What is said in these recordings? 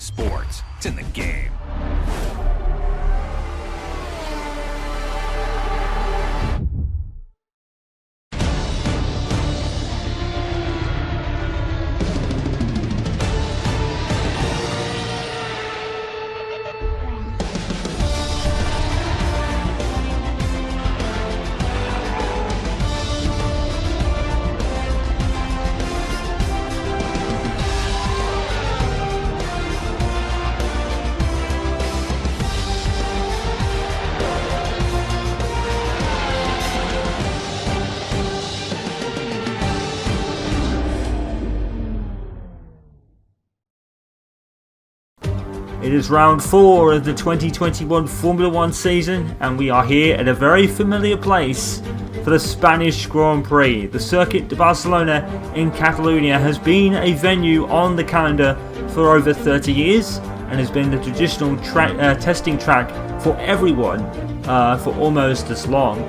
sports. It's in the game. It is round 4 of the 2021 Formula 1 season, and we are here at a very familiar place for the Spanish Grand Prix. The Circuit de Barcelona in Catalonia has been a venue on the calendar for over 30 years and has been the traditional testing track for everyone for almost as long.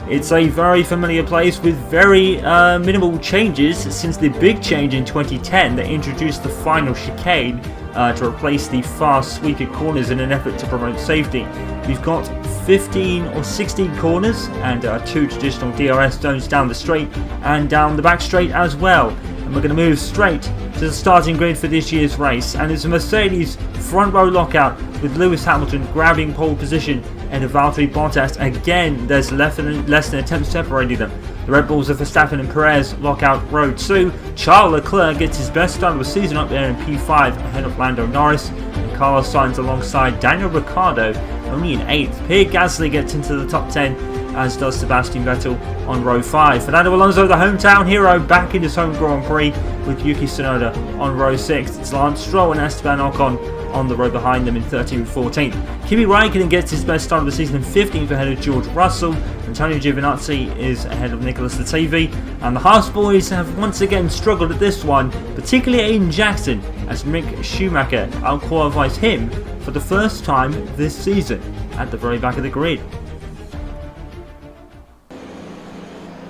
It's a very familiar place with very minimal changes since the big change in 2010 that introduced the final chicane to replace the fast sweeping corners in an effort to promote safety. We've got 15 or 16 corners and 2 traditional DRS zones down the straight and down the back straight as well. And we're going to move straight to the starting grid for this year's race, and it's a Mercedes front row lockout with Lewis Hamilton grabbing pole position and Valtteri Bottas. Again, there's less than a tenth separating them. The Red Bulls of Verstappen and Perez lock out row 2. Charles Leclerc gets his best start of the season up there in P5 ahead of Lando Norris, and Carlos Sainz alongside Daniel Ricciardo only in 8th. Pierre Gasly gets into the top 10, as does Sebastian Vettel on row 5. Fernando Alonso, the hometown hero, back in his home Grand Prix with Yuki Tsunoda on row 6. It's Lance Stroll and Esteban Ocon on the row behind them in 13th and 14th. Kimi Raikkonen gets his best start of the season in 15th ahead of George Russell. Antonio Giovinazzi is ahead of Nicholas Latifi, and the HAAS boys have once again struggled at this one, particularly Aiden Jackson, as Mick Schumacher outqualifies him for the first time this season at the very back of the grid.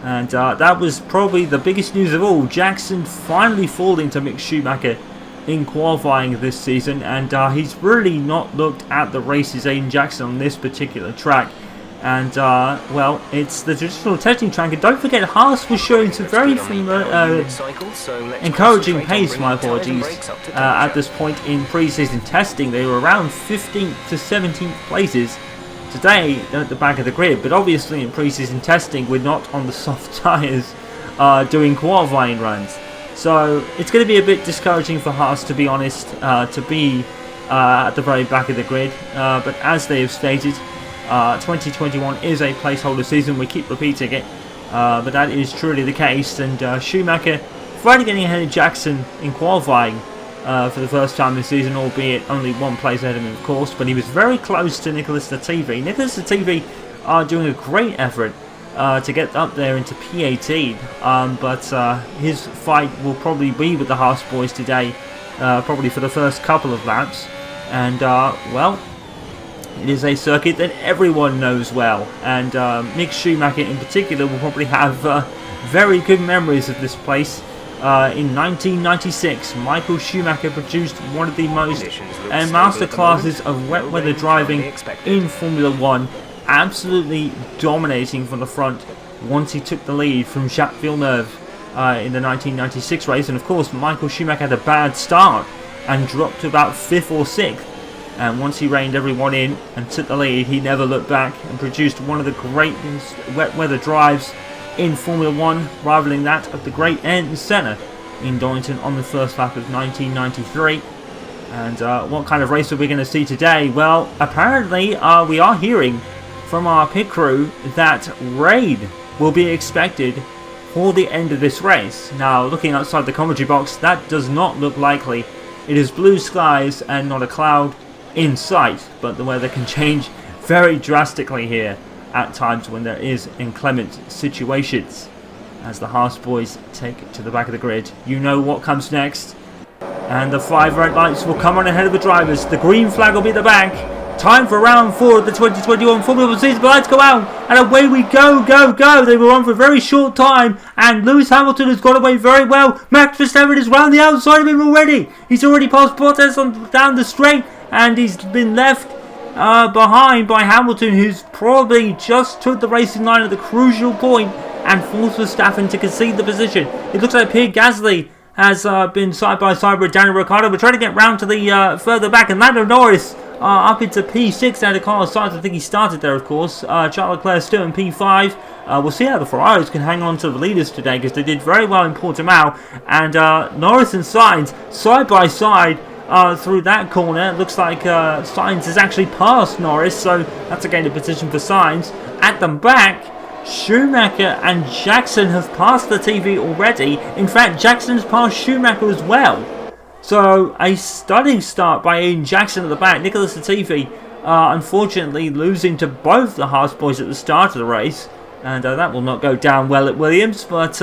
And that was probably the biggest news of all. Jackson finally falling to Mick Schumacher in qualifying this season, and he's really not looked at the races, Aiden Jackson, on this particular track. And well, it's the traditional testing track, and don't forget HAAS was showing some very encouraging pace, my apologies, at this point in pre-season testing. They were around 15th to 17th places. Today they're at the back of the grid, but obviously in pre-season testing we're not on the soft tyres doing qualifying runs. So it's going to be a bit discouraging for HAAS, to be honest, to be at the very back of the grid. But as they have stated, 2021 is a placeholder season. We keep repeating it, but that is truly the case. And Schumacher finally getting ahead of Jackson in qualifying for the first time this season, albeit only one place ahead of him, of course. But he was very close to Nicholas Latifi. Nicholas Latifi are doing a great effort to get up there into P18, but his fight will probably be with the HAAS boys today, probably for the first couple of laps. And well, it is a circuit that everyone knows well, and Mick Schumacher in particular will probably have very good memories of this place. In 1996, Michael Schumacher produced one of the most masterclasses of wet weather driving in Formula 1, absolutely dominating from the front once he took the lead from Jacques Villeneuve in the 1996 race. And of course, Michael Schumacher had a bad start and dropped to about 5th or 6th. And once he reined everyone in and took the lead, he never looked back and produced one of the greatest wet weather drives in Formula 1, rivaling that of the great Ayrton Senna in Donington on the first lap of 1993. And what kind of race are we going to see today? Well, apparently we are hearing from our pit crew that rain will be expected for the end of this race. Now, looking outside the commentary box, that does not look likely. It is blue skies and not a cloud in sight, but the weather can change very drastically here at times when there is inclement situations. As the HAAS boys take it to the back of the grid, you know what comes next. And the 5 red lights will come on ahead of the drivers. The green flag will be at the back Time for round 4 of the 2021 Formula 1 season. The lights go out and away we go, go. They were on for a very short time and Lewis Hamilton has got away very well. Max Verstappen is round the outside of him already. He's already passed Bottas down the straight and he's been left behind by Hamilton, who's probably just took the racing line at the crucial point and forced Verstappen to concede the position. It looks like Pierre Gasly has been side by side with Daniel Ricciardo. We're trying to get round to the further back, and Lando Norris up into P6 out of Carlos Sainz. I think he started there, of course. Charles Leclerc still in P5. We'll see how the Ferraris can hang on to the leaders today, because they did very well in Portimao. And Norris and Sainz side by side through that corner. It looks like Sainz has actually passed Norris, so that's a gain of position for Sainz. At the back, Schumacher and Jackson have passed the TV already. In fact, Jackson's passed Schumacher as well. So a stunning start by Aiden Jackson at the back. Nicholas Latifi unfortunately losing to both the HAAS boys at the start of the race. And that will not go down well at Williams. But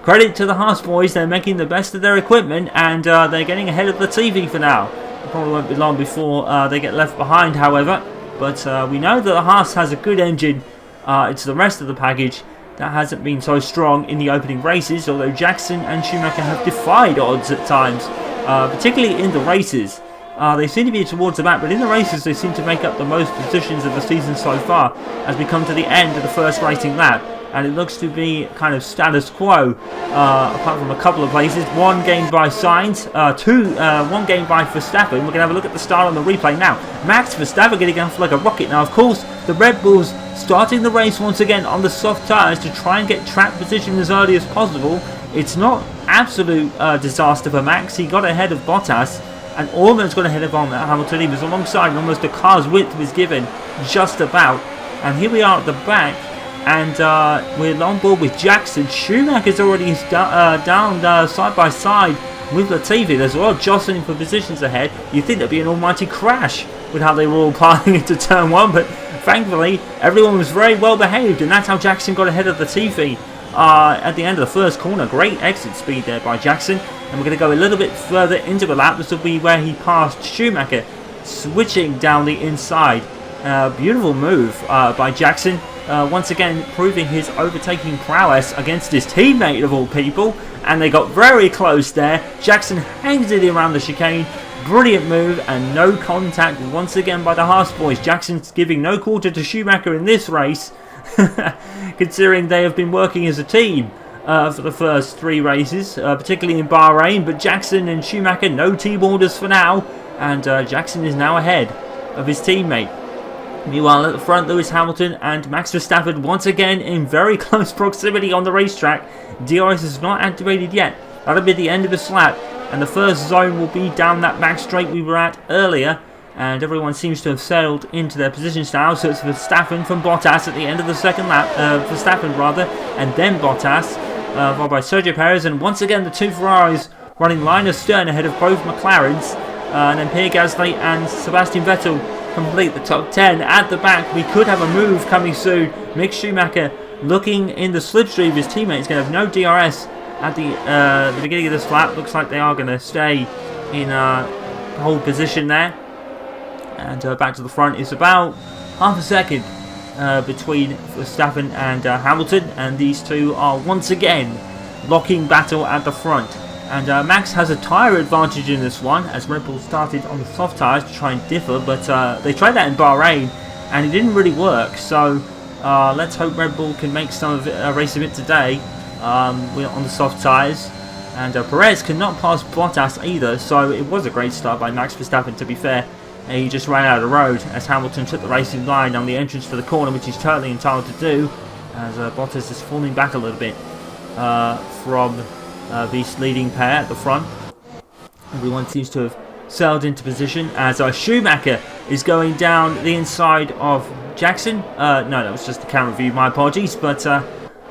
credit to the HAAS boys. They're making the best of their equipment. And they're getting ahead of the TV for now. It probably won't be long before they get left behind, however. But we know that the HAAS has a good engine. It's the rest of the package that hasn't been so strong in the opening races, although Jackson and Schumacher have defied odds at times, particularly in the races. They seem to be towards the back, but in the races they seem to make up the most positions of the season so far as we come to the end of the first racing lap. And it looks to be kind of status quo, apart from a couple of places. One gained by Sainz, one gained by Verstappen. We're going to have a look at the start on the replay now. Max Verstappen getting off like a rocket. Now, of course, the Red Bulls starting the race once again on the soft tyres to try and get track position as early as possible. It's not absolute disaster for Max. He got ahead of Bottas and almost got ahead of Hamilton. He was alongside and almost a car's width was given, just about. And here we are at the back. And we're on board with Jackson. Schumacher's already down side by side with Latifi. There's a lot of jostling for positions ahead. You'd think there'd be an almighty crash with how they were all piling into turn 1, but thankfully everyone was very well behaved, and that's how Jackson got ahead of Latifi at the end of the first corner. Great exit speed there by Jackson, and we're going to go a little bit further into the lap. This will be where he passed Schumacher, switching down the inside. Beautiful move by Jackson. Once again proving his overtaking prowess against his teammate of all people, and they got very close there. Jackson hangs it around the chicane. Brilliant move, and no contact once again by the HAAS boys. Jackson's giving no quarter to Schumacher in this race, considering they have been working as a team for the first 3 races, particularly in Bahrain. But Jackson and Schumacher, no team orders for now, and Jackson is now ahead of his teammate. Meanwhile, at the front, Lewis Hamilton and Max Verstappen once again in very close proximity on the racetrack. DRS is not activated yet. That'll be the end of this lap, and the first zone will be down that back straight we were at earlier. And everyone seems to have settled into their positions now. So it's Verstappen from Bottas at the end of the second lap, Verstappen rather, and then Bottas, followed by Sergio Perez, and once again the 2 Ferraris running line astern ahead of both McLarens, and then Pierre Gasly and Sebastian Vettel complete the top 10. At the back, we could have a move coming soon. Mick Schumacher looking in the slipstream of his teammates. Going to have no DRS at the beginning of this lap. Looks like they are going to stay in hold position there. And back to the front is about half a second between Verstappen and Hamilton. And these two are once again locking battle at the front. And Max has a tyre advantage in this one, as Red Bull started on the soft tyres to try and differ, but they tried that in Bahrain and it didn't really work. So let's hope Red Bull can make some of it, a race of it today on the soft tyres. And Perez cannot pass Bottas either, so it was a great start by Max Verstappen, to be fair. And he just ran out of the road as Hamilton took the racing line on the entrance to the corner, which he's totally entitled to do, as Bottas is falling back a little bit from this leading pair at the front. Everyone seems to have settled into position as Schumacher is going down the inside of Jackson. No, that was just the camera view, my apologies. But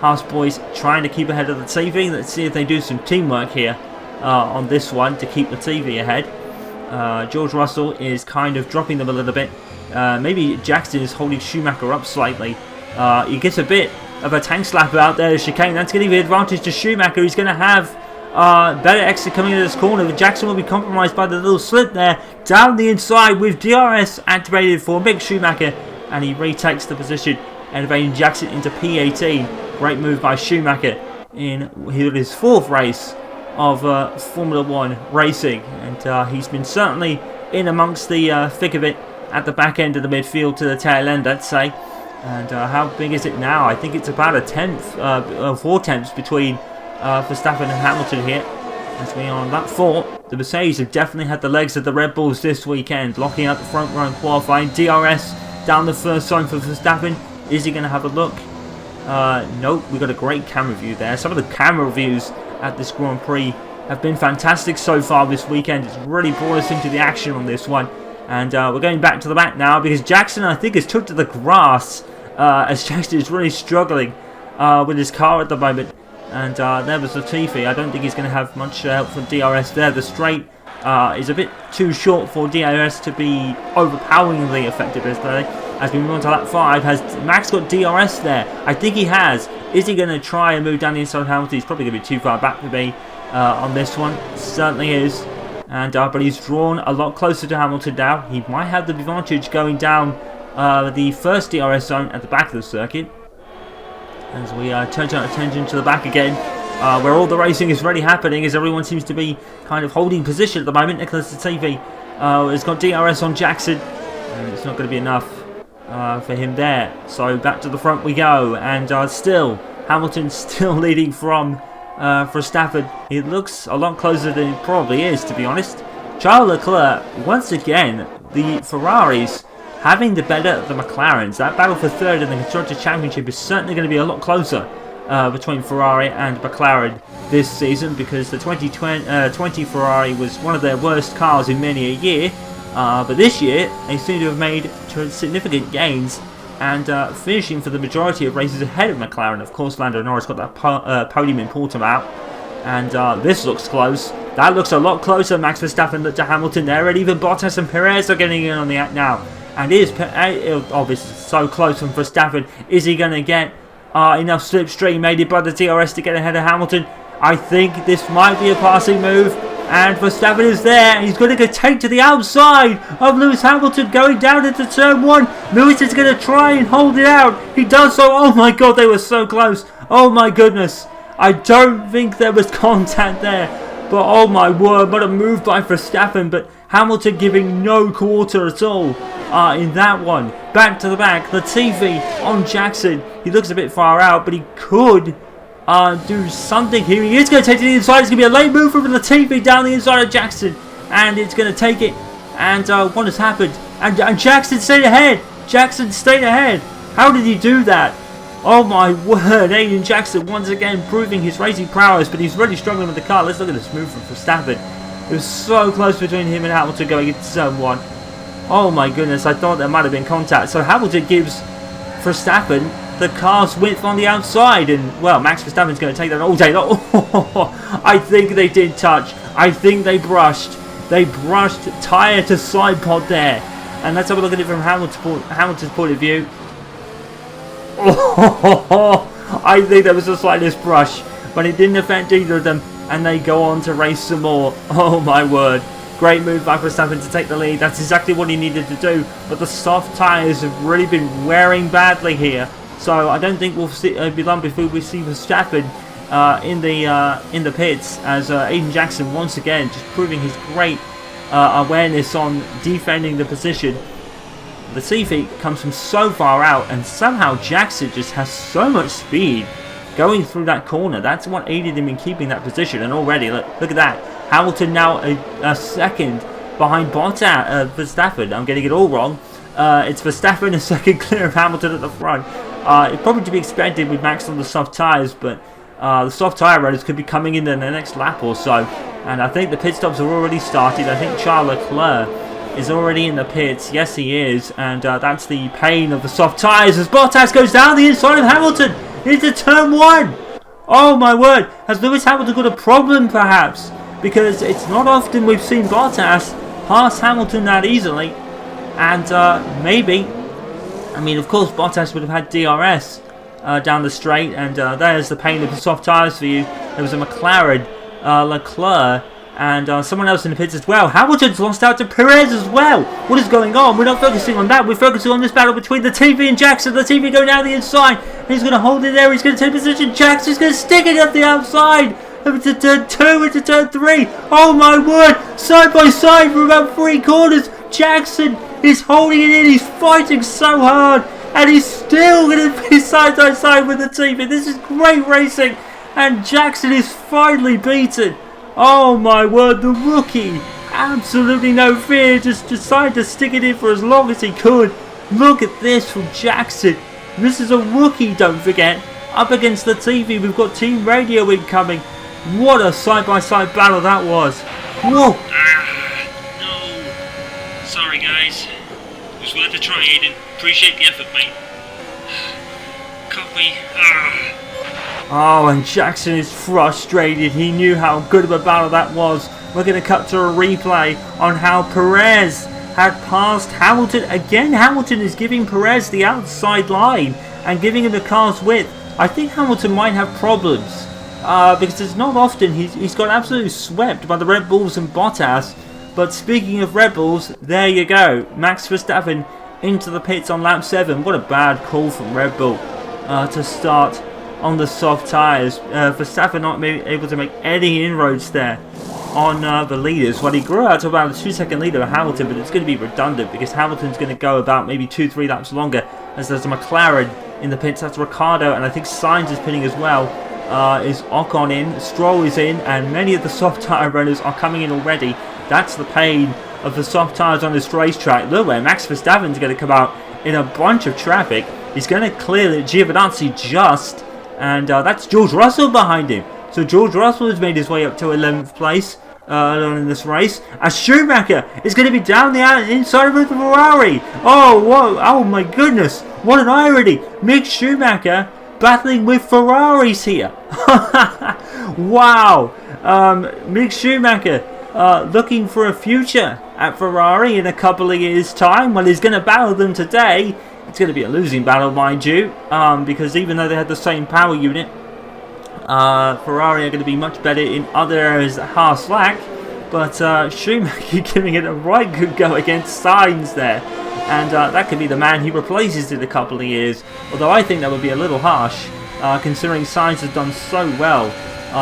HAAS boys trying to keep ahead of the TV. Let's see if they do some teamwork here on this one to keep the TV ahead. George Russell is kind of dropping them a little bit. Maybe Jackson is holding Schumacher up slightly. He gets a bit of a tank slap out there, chicane. That's going to be an advantage to Schumacher. He's going to have better exit coming into this corner, but Jackson will be compromised by the little slip there down the inside with DRS activated for Mick Schumacher, and he retakes the position, elevating Jackson into P18. Great move by Schumacher in his 4th race of Formula 1 racing, and he's been certainly in amongst the thick of it at the back end of the midfield to the tail end, let's say. And how big is it now? I think it's about a 4 tenths between Verstappen and Hamilton here. As we are on lap 4, the Mercedes have definitely had the legs of the Red Bulls this weekend, locking out the front row in qualifying. DRS down the first zone for Verstappen. Is he going to have a look? Nope, we've got a great camera view there. Some of the camera reviews at this Grand Prix have been fantastic so far this weekend. It's really brought us into the action on this one. And we're going back to the back now because Jackson, I think, has took to the grass as Jackson is really struggling with his car at the moment. And there was Latifi. I don't think he's going to have much help from DRS there. The straight is a bit too short for DRS to be overpoweringly effective as we move on to lap 5. Has Max got DRS there? I think he has. Is he going to try and move down the inside of Hamilton? He's probably going to be too far back for me on this one. Certainly is. And but he's drawn a lot closer to Hamilton now. He might have the advantage going down the first DRS zone at the back of the circuit. As we turn our attention to the back again, where all the racing is really happening, as everyone seems to be kind of holding position at the moment. Nicholas Latifi has got DRS on Jackson, and it's not going to be enough for him there. So back to the front we go, and still Hamilton still leading from Verstappen. It looks a lot closer than it probably is, to be honest. Charles Leclerc, once again, the Ferraris having the better of the McLarens. That battle for third in the Constructors' Championship is certainly going to be a lot closer between Ferrari and McLaren this season, because the 2020 Ferrari was one of their worst cars in many a year. But this year, they seem to have made significant gains and finishing for the majority of races ahead of McLaren. Of course, Lando Norris got that podium in Portimao, and this looks close. That looks a lot closer. Max Verstappen to Hamilton there, and even Bottas and Perez are getting in on the act now. And is obviously so close from Verstappen. Is he going to get enough slipstream aided by the DRS to get ahead of Hamilton? I think this might be a passing move. And Verstappen is there, and he's going to go take to the outside of Lewis Hamilton going down into turn 1. Lewis is going to try and hold it out. He does so. Oh my god, they were so close. Oh my goodness. I don't think there was contact there. But oh my word, what a move by Verstappen. But Hamilton giving no quarter at all in that one. Back to the back. Latifi on Jackson. He looks a bit far out, but he could do something here. He is going to take it to the inside. It's going to be a late move from Latifi down the inside of Jackson. And it's going to take it. And what has happened? And Jackson stayed ahead. Jackson stayed ahead. How did he do that? Oh my word. Aiden Jackson once again proving his racing prowess. But he's really struggling with the car. Let's look at this move from Verstappen. It was so close between him and Hamilton going into turn 1. Oh my goodness. I thought there might have been contact. So Hamilton gives Verstappen the car's width on the outside, and well, Max Verstappen's going to take that all day. Oh, I think they did touch. I think they brushed. They brushed tyre to side pod there, and let's have a look at it from Hamilton's point of view. Oh, I think there was the slightest brush, but it didn't affect either of them, and they go on to race some more. Oh my word. Great move by Verstappen to take the lead. That's exactly what he needed to do, but the soft tyres have really been wearing badly here. So I don't think we'll be long before we see Verstappen in the pits, as Aiden Jackson once again just proving his great awareness on defending the position. Latifi comes from so far out, and somehow Jackson just has so much speed going through that corner. That's what aided him in keeping that position. And already, look at that. Hamilton now a second behind Bottas, Verstappen. I'm getting it all wrong. It's Verstappen a second clear of Hamilton at the front. It's probably to be expected with Max on the soft tyres, but the soft tyre runners could be coming in the next lap or so. And I think the pit stops have already started. I think Charles Leclerc is already in the pits. Yes, he is. And that's the pain of the soft tyres as Bottas goes down the inside of Hamilton into turn 1. Oh my word. Has Lewis Hamilton got a problem perhaps? Because it's not often we've seen Bottas pass Hamilton that easily. And maybe, I mean, of course, Bottas would have had DRS down the straight, and there's the pain of the soft tyres for you. There was a McLaren Leclerc, and someone else in the pits as well. Hamilton's lost out to Perez as well. What is going on? We're not focusing on that. We're focusing on this battle between the TV and Jackson. The TV going down the inside. He's going to hold it there. He's going to take position. Jackson's going to stick it up the outside. Into turn 2, into turn 3. Oh my word. Side by side for about 3 corners. Jackson is holding it in. He's fighting so hard. And he's still going to be side by side with the TV. This is great racing. And Jackson is finally beaten. Oh my word, the rookie, absolutely no fear, just decided to stick it in for as long as he could. Look at this from Jackson. This is a rookie, don't forget. Up against the TV, we've got Team Radio incoming. What a side-by-side battle that was. Whoa. No. Sorry guys. It was worth a try, Aiden. Appreciate the effort, mate. Copy. Oh, and Jackson is frustrated. He knew how good of a battle that was. We're going to cut to a replay on how Perez had passed Hamilton. Again, Hamilton is giving Perez the outside line and giving him the car's width. I think Hamilton might have problems because it's not often he's got absolutely swept by the Red Bulls and Bottas. But speaking of Red Bulls, there you go. Max Verstappen into the pits on lap 7. What a bad call from Red Bull to start on the soft tyres. Verstappen not able to make any inroads there on the leaders. Well, he grew out to about a 2-second lead of Hamilton, but it's going to be redundant because Hamilton's going to go about maybe 2-3 laps longer as there's a McLaren in the pits. That's Ricciardo, and I think Sainz is pitting as well. Is Ocon in, Stroll is in, and many of the soft tyre runners are coming in already. That's the pain of the soft tyres on this racetrack. Look where Max Verstappen's going to come out in a bunch of traffic. He's going to clear the Giovinazzi just. And that's George Russell behind him. So George Russell has made his way up to 11th place in this race. As Schumacher is going to be down the inside of the Ferrari. Oh, whoa. Oh my goodness. What an irony. Mick Schumacher battling with Ferraris here. Wow. Mick Schumacher looking for a future at Ferrari in a couple of years' time. Well, he's going to battle them today. It's going to be a losing battle, mind you, because even though they had the same power unit, Ferrari are going to be much better in other areas that HAAS lack. But Schumacher giving it a right good go against Sainz there. And that could be the man he replaces in a couple of years. Although I think that would be a little harsh, considering Sainz has done so well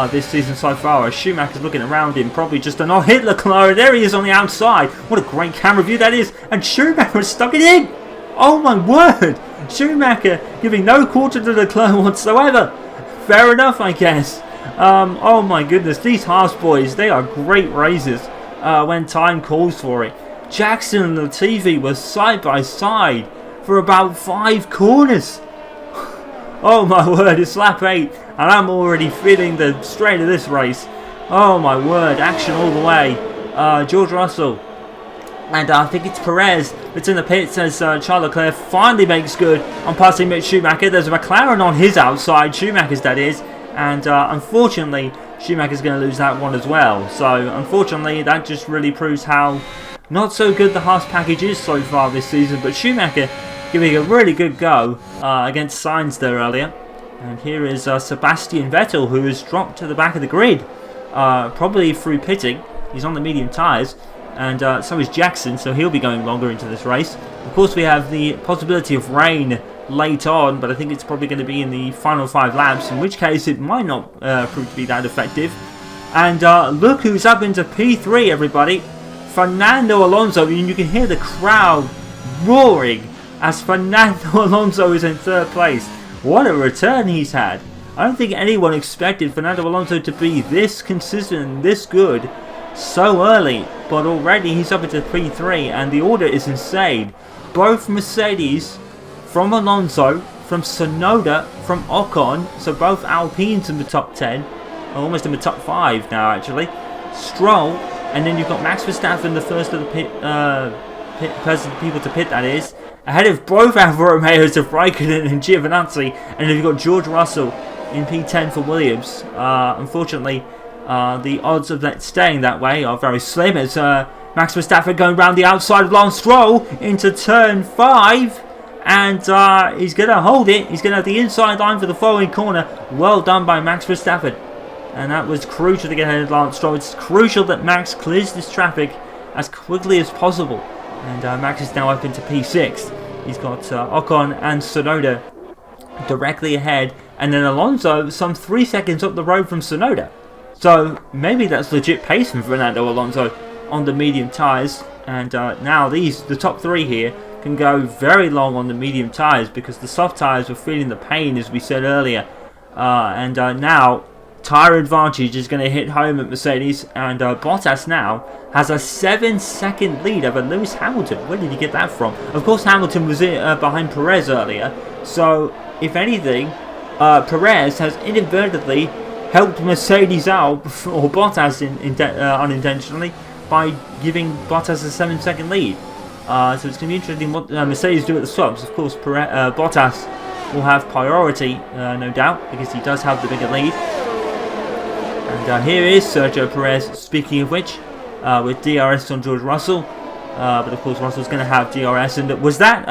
this season so far. As Schumacher's looking around him, probably just to not hit Leclerc. There he is on the outside. What a great camera view that is. And Schumacher has stuck it in. Oh my word! Schumacher giving no quarter to Leclerc whatsoever. Fair enough, I guess. Oh my goodness, these HAAS boys, they are great racers when time calls for it. Jackson and Latifi were side by side for about 5 corners. Oh my word, it's lap 8 and I'm already feeling the strain of this race. Oh my word, action all the way. George Russell. And I think it's Perez that's in the pits as Charles Leclerc finally makes good on passing Mick Schumacher. There's a McLaren on his outside, Schumacher's that is. And unfortunately, Schumacher's going to lose that one as well. So unfortunately, that just really proves how not so good the HAAS package is so far this season. But Schumacher giving a really good go against Sainz there earlier. And here is Sebastian Vettel, who has dropped to the back of the grid, probably through pitting. He's on the medium tyres. And so is Jackson, so he'll be going longer into this race. Of course, we have the possibility of rain late on, but I think it's probably going to be in the final 5 laps, in which case it might not prove to be that effective. And look who's up into P3, everybody. Fernando Alonso, and you can hear the crowd roaring as Fernando Alonso is in 3rd place. What a return he's had. I don't think anyone expected Fernando Alonso to be this consistent and this good so early, but already he's up into P3 and the order is insane. Both Mercedes from Alonso, from Tsunoda, from Ocon, so both Alpines in the top 10, almost in the top 5 now actually. Stroll, and then you've got Max Verstappen, the first of the people to pit, that is, ahead of both Alfa Romeos of Raikkonen and Giovinazzi, and then you've got George Russell in P10 for Williams. Unfortunately, the odds of that staying that way are very slim as Max Verstappen going round the outside of Lance Stroll into turn 5, and he's going to hold it. He's going to have the inside line for the following corner. Well done by Max Verstappen. And that was crucial to get ahead of Lance Stroll. It's crucial that Max clears this traffic as quickly as possible. And Max is now up into P6. He's got Ocon and Tsunoda directly ahead. And then Alonso some 3 seconds up the road from Tsunoda. So maybe that's legit pace from Fernando Alonso on the medium tyres. And now the top 3 here can go very long on the medium tyres because the soft tyres were feeling the pain, as we said earlier. Now tyre advantage is going to hit home at Mercedes, and Bottas now has a 7-second lead over Lewis Hamilton. Where did he get that from? Of course, Hamilton was behind Perez earlier, so if anything, Perez has inadvertently helped Mercedes out, or Bottas unintentionally, by giving Bottas a 7-second lead. So it's going to be interesting what Mercedes do at the stops. Of course, Bottas will have priority, no doubt, because he does have the bigger lead. And here is Sergio Perez, speaking of which, with DRS on George Russell. But of course Russell's going to have DRS. And was that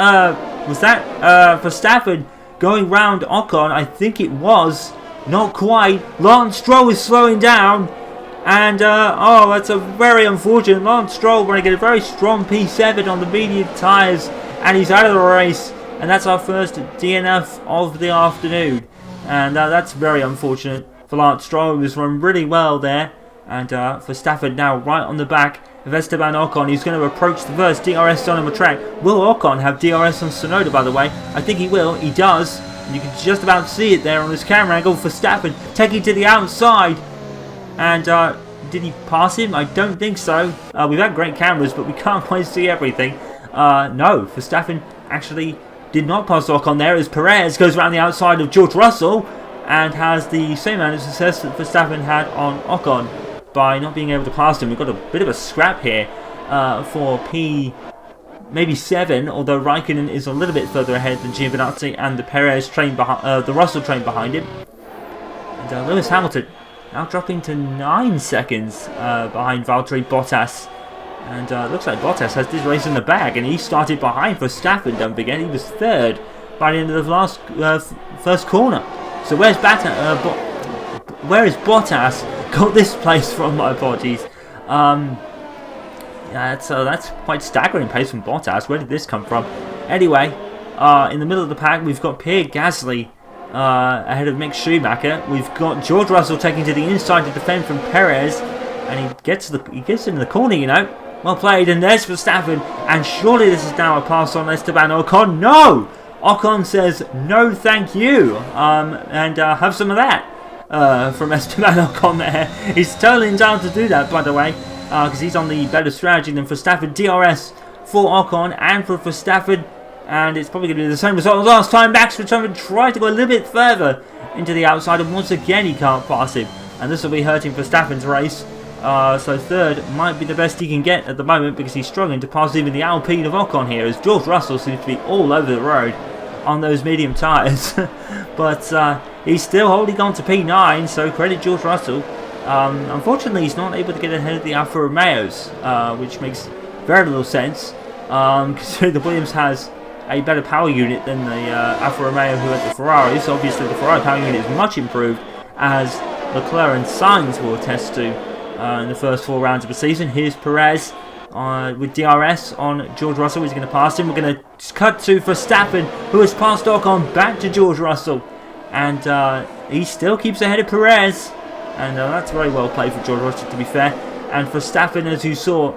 Verstappen going round Ocon? I think it was. Not quite. Lance Stroll is slowing down. And, oh, that's a very unfortunate. Lance Stroll going to get a very strong P7 on the medium tyres. And he's out of the race. And that's our first DNF of the afternoon. And that's very unfortunate for Lance Stroll. He was run really well there. And Verstappen now right on the back of Esteban Ocon. He's going to approach the first DRS on the track. Will Ocon have DRS on Tsunoda, by the way? I think he will. He does. And you can just about see it there on this camera angle. Verstappen taking to the outside. And did he pass him? I don't think so. We've had great cameras, but we can't quite see everything. No, Verstappen actually did not pass Ocon there, as Perez goes around the outside of George Russell and has the same amount of success that Verstappen had on Ocon by not being able to pass him. We've got a bit of a scrap here for maybe 7, although Raikkonen is a little bit further ahead than Giovinazzi and the Perez train the Russell train behind him. And Lewis Hamilton now dropping to 9 seconds behind Valtteri Bottas. And looks like Bottas has this race in the bag, and he started behind Verstappen, don't forget. He was 3rd by the end of the last first corner. So where's where is Bottas got this place from? My apologies. That's quite staggering pace from Bottas. Where did this come from? Anyway, in the middle of the pack, we've got Pierre Gasly ahead of Mick Schumacher. We've got George Russell taking to the inside to defend from Perez, and he gets into the corner, you know. Well played, and there's Verstappen, and surely this is now a pass on Esteban Ocon. No! Ocon says, no thank you, and have some of that from Esteban Ocon there. He's totally entitled to do that, by the way, because he's on the better strategy than Verstappen. DRS for Ocon and for Verstappen, and it's probably going to be the same result as last time. Max Verstappen tried to go a little bit further into the outside, and once again he can't pass him, and this will be hurting Verstappen's race. So 3rd might be the best he can get at the moment, because he's struggling to pass even the Alpine of Ocon here, as George Russell seems to be all over the road on those medium tyres. But he's still holding on to P9, so credit George Russell. Unfortunately, he's not able to get ahead of the Alfa Romeos, which makes very little sense, considering the Williams has a better power unit than the Alfa Romeo who had the Ferraris. Obviously, the Ferrari power unit is much improved, as Leclerc and Sainz will attest to in the first 4 rounds of the season. Here's Perez with DRS on George Russell. He's going to pass him. We're going to cut to Verstappen, who has passed Ocon, back to George Russell. And he still keeps ahead of Perez. And that's very well played for George Russell, to be fair. And Verstappen, as you saw,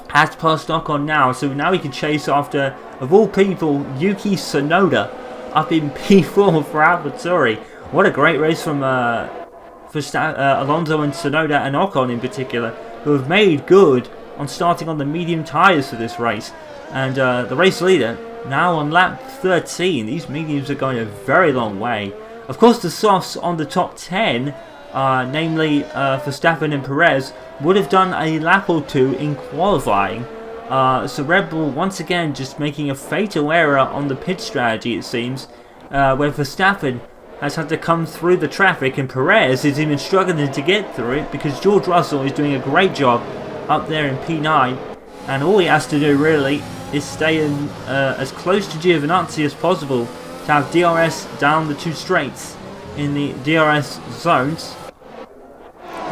has passed Ocon now. So now he can chase after, of all people, Yuki Tsunoda up in P4 for AlphaTauri. What a great race from Alonso and Tsunoda and Ocon in particular, who have made good on starting on the medium tyres for this race. And the race leader now on lap 13. These mediums are going a very long way. Of course, the softs on the top 10, namely Verstappen and Perez, would have done a lap or 2 in qualifying. So Red Bull once again just making a fatal error on the pit strategy, it seems, where Verstappen has had to come through the traffic, and Perez is even struggling to get through it, because George Russell is doing a great job up there in P9, and all he has to do really is stay in as close to Giovinazzi as possible to have DRS down the 2 straights in the DRS zones.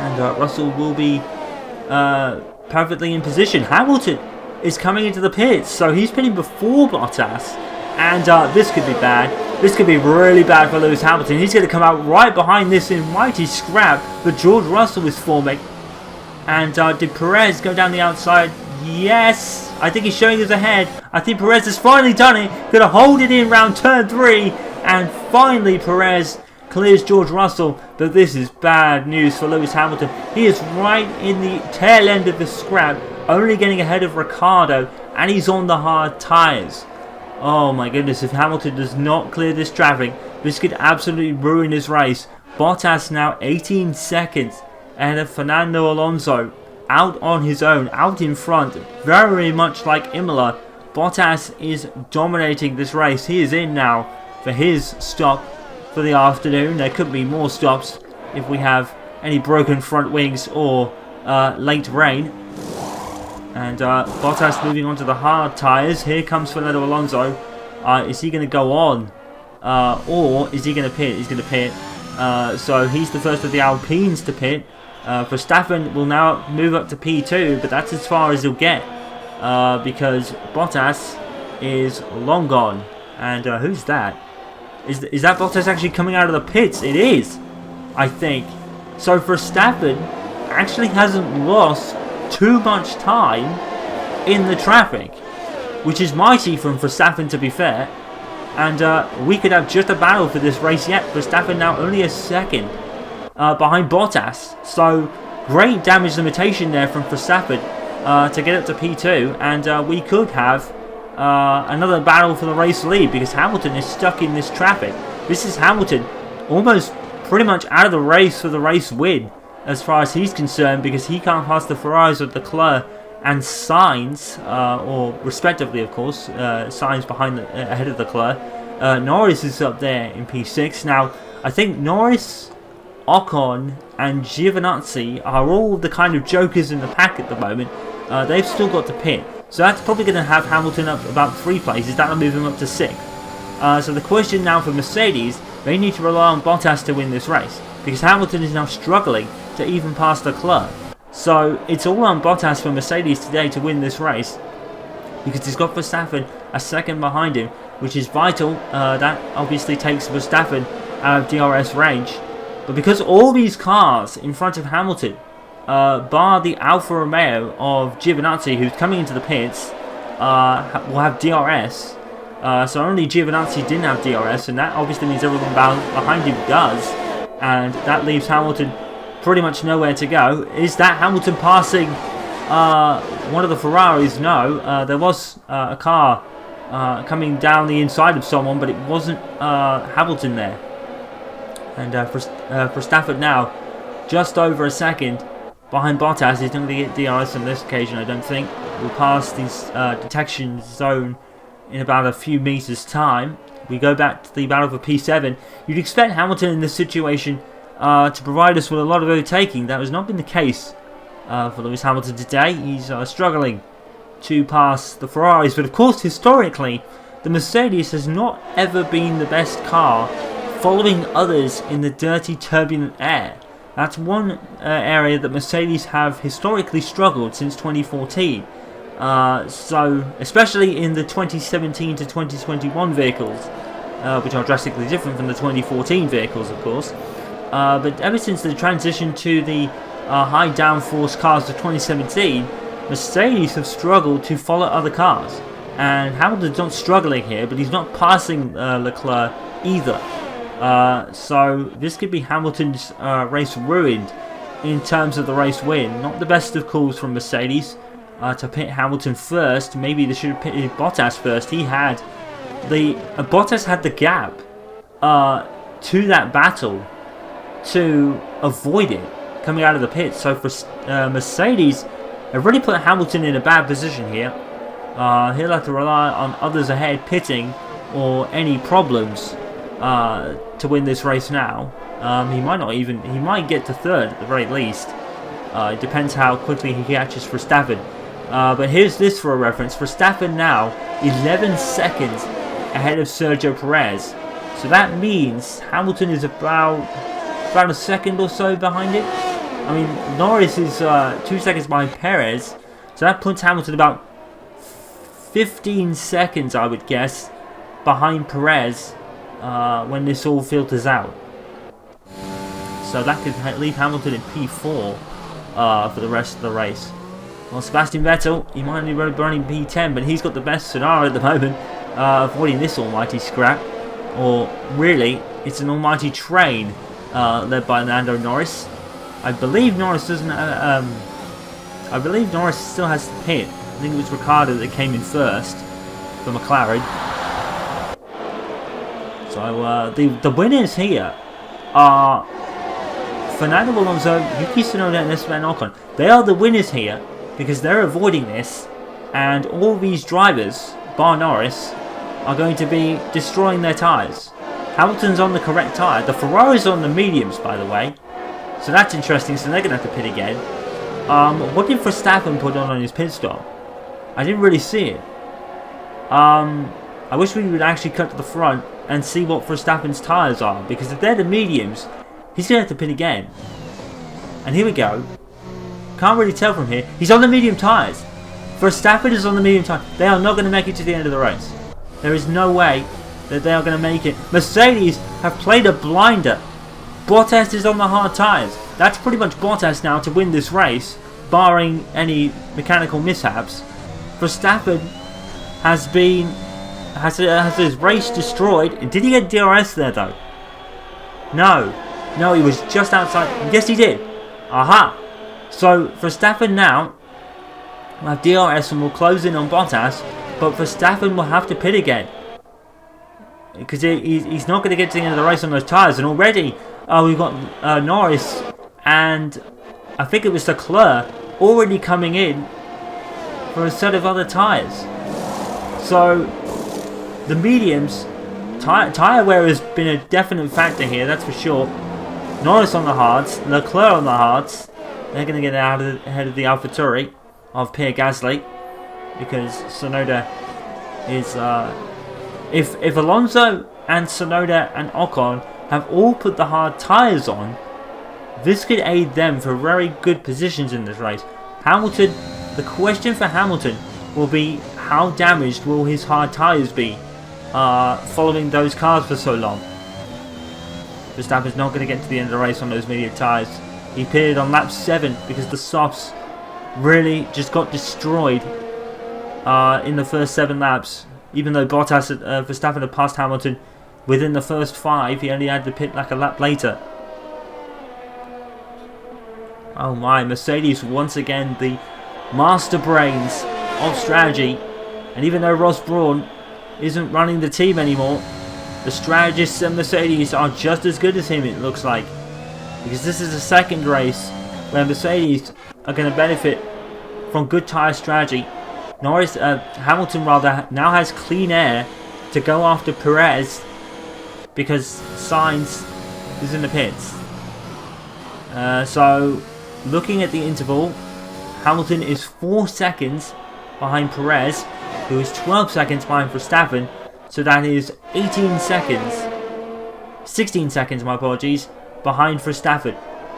And Russell will be perfectly in position. Hamilton is coming into the pits, so he's pitting before Bottas. And this could be bad. This could be really bad for Lewis Hamilton. He's going to come out right behind this in mighty scrap, but George Russell is forming. And did Perez go down the outside? Yes, I think he's showing us ahead. I think Perez has finally done it. Going to hold it in round turn 3. And finally Perez clears George Russell. But this is bad news for Lewis Hamilton. He is right in the tail end of the scrap, only getting ahead of Ricciardo. And he's on the hard tyres. Oh my goodness, if Hamilton does not clear this traffic, this could absolutely ruin his race. Bottas now 18 seconds ahead of Fernando Alonso. Out on his own, out in front, very much like Imola. Bottas is dominating this race. He is in now for his stop for the afternoon. There could be more stops if we have any broken front wings or late rain. And Bottas moving on to the hard tyres. Here comes Fernando Alonso. Is he going to go on? Or is he going to pit? He's going to pit. So he's the first of the Alpines to pit. Verstappen will now move up to P2, but that's as far as he'll get. Because Bottas is long gone. And who's that? Is that Bottas actually coming out of the pits? It is, I think. So Verstappen actually hasn't lost too much time in the traffic, which is mighty from Verstappen, to be fair. And we could have just a battle for this race yet. Verstappen now only a second behind Bottas, so great damage limitation there from Verstappen to get up to P2, and we could have another battle for the race lead, because Hamilton is stuck in this traffic. This is Hamilton almost pretty much out of the race for the race win, as far as he's concerned, because he can't pass the Ferraris of Leclerc and Sainz, or respectively, of course. Sainz behind ahead of Leclerc. Norris is up there in P6. Now, I think Norris, Ocon and Giovinazzi are all the kind of jokers in the pack at the moment. They've still got to pit, so that's probably going to have Hamilton up about 3 places. That'll move him up to 6. So the question now for Mercedes, they need to rely on Bottas to win this race, because Hamilton is now struggling to even pass Leclerc. So it's all on Bottas for Mercedes today to win this race, because he's got Verstappen a second behind him, which is vital. That obviously takes Verstappen out of DRS range. But because all these cars in front of Hamilton, bar the Alfa Romeo of Giovinazzi, who's coming into the pits, will have DRS. So only Giovinazzi didn't have DRS, and that obviously means everyone behind him does. And that leaves Hamilton pretty much nowhere to go. Is that Hamilton passing one of the Ferraris? No. There was a car coming down the inside of someone, but it wasn't Hamilton there. And Verstappen now just over a second behind Bottas. He's not going to get DRS on this occasion, I don't think. We'll pass this detection zone in about a few meters time. We go back to the battle for P7. You'd expect Hamilton in this situation to provide us with a lot of overtaking. That has not been the case for Lewis Hamilton today. He's struggling to pass the Ferraris, but of course historically the Mercedes has not ever been the best car following others in the dirty turbulent air. That's one area that Mercedes have historically struggled since 2014. So especially in the 2017 to 2021 vehicles, which are drastically different from the 2014 vehicles, of course. But ever since the transition to the high downforce cars of 2017, Mercedes have struggled to follow other cars. And Hamilton's not struggling here, but he's not passing Leclerc either. So this could be Hamilton's race ruined in terms of the race win. Not the best of calls from Mercedes to pit Hamilton first. Maybe they should have pitted Bottas first. He had Bottas had the gap to that battle to avoid it coming out of the pit. So for Mercedes, have really put Hamilton in a bad position here. He'll have to rely on others ahead pitting or any problems to win this race now. He might get to third at the very least. It depends how quickly he catches Verstappen. But here's this for a reference. Verstappen now 11 seconds ahead of Sergio Perez. So that means Hamilton is about a second or so behind him. I mean, Norris is 2 seconds behind Perez, so that puts Hamilton about 15 seconds, I would guess, behind Perez when this all filters out. So that could leave Hamilton in P4 for the rest of the race. Well, Sebastian Vettel, he might be running P10, but he's got the best scenario at the moment, avoiding this almighty scrap. Or really, it's an almighty train led by Lando Norris. I believe Norris doesn't. I believe Norris still has to pit. I think it was Ricciardo that came in first for McLaren. So the winners here are Fernando Alonso, Yuki Tsunoda, and Esteban Ocon. They are the winners here because they're avoiding this, and all these drivers, bar Norris, are going to be destroying their tyres. Hamilton's on the correct tyre. The Ferrari's on the mediums, by the way. So that's interesting, so they're going to have to pit again. What did Verstappen put on his pit stop? I didn't really see it. I wish we would actually cut to the front and see what Verstappen's tyres are, because if they're the mediums, he's going to have to pit again. And here we go. Can't really tell from here. He's on the medium tyres. Verstappen is on the medium tyre. They are not going to make it to the end of the race. There is no way that they are going to make it. Mercedes have played a blinder. Bottas is on the hard tyres. That's pretty much Bottas now to win this race, barring any mechanical mishaps. Verstappen has his race destroyed. Did he get DRS there though? No, he was just outside. Yes, he did. Aha! So Verstappen now will have DRS and will close in on Bottas, but Verstappen will have to pit again because he's not going to get to the end of the race on those tyres. And already we've got Norris and I think it was Leclerc already coming in for a set of other tyres. So the mediums, tyre wear has been a definite factor here, that's for sure. Norris on the hards, Leclerc on the hards. They're going to get ahead of the AlphaTauri of Pierre Gasly, because Tsunoda is if Alonso and Tsunoda and Ocon have all put the hard tyres on, this could aid them for very good positions in this race. Hamilton, the question for Hamilton will be how damaged will his hard tyres be following those cars for so long. Verstappen's not going to get to the end of the race on those medium tyres. He pitted on lap 7 because the softs really just got destroyed in the first 7 laps. Even though Verstappen had passed Hamilton within the first 5, he only had to pit like a lap later. Oh my, Mercedes once again the master brains of strategy. And even though Ross Brawn isn't running the team anymore, the strategists and Mercedes are just as good as him, it looks like. Because this is the second race where Mercedes are going to benefit from good tyre strategy. Hamilton rather now has clean air to go after Perez because Sainz is in the pits. So looking at the interval, Hamilton is 4 seconds behind Perez, who is 12 seconds behind Verstappen. So that is 16 seconds, my apologies, behind Verstappen.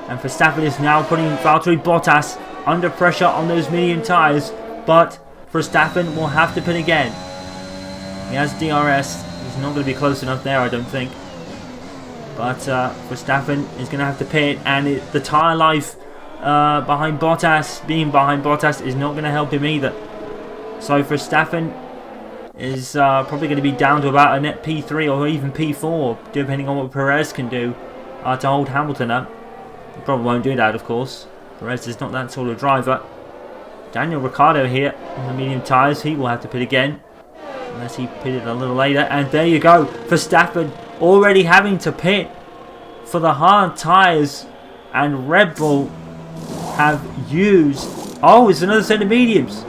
And Verstappen is now putting Valtteri Bottas under pressure on those medium tyres, but Verstappen will have to pit again. He has DRS. He's not going to be close enough there, I don't think. But Verstappen is going to have to pit, and the tyre life being behind Bottas is not going to help him either. So Verstappen is probably going to be down to about a net P3 or even P4, depending on what Perez can do to hold Hamilton up. He probably won't do that, of course. Perez is not that sort of driver. Daniel Ricciardo here on the medium tyres. He will have to pit again, unless he pitted a little later. And there you go. Verstappen already having to pit for the hard tyres. And Red Bull have used... Oh, it's another set of mediums.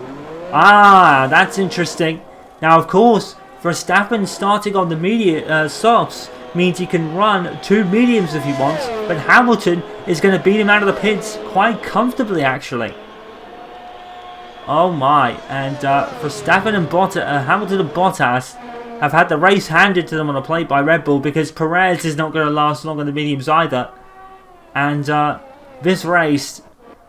Ah, that's interesting. Now, of course, Verstappen starting on the softs means he can run 2 mediums if he wants. But Hamilton is going to beat him out of the pits quite comfortably, actually. Oh my, and Verstappen and Hamilton and Bottas have had the race handed to them on a plate by Red Bull because Perez is not going to last long on the mediums either. And this race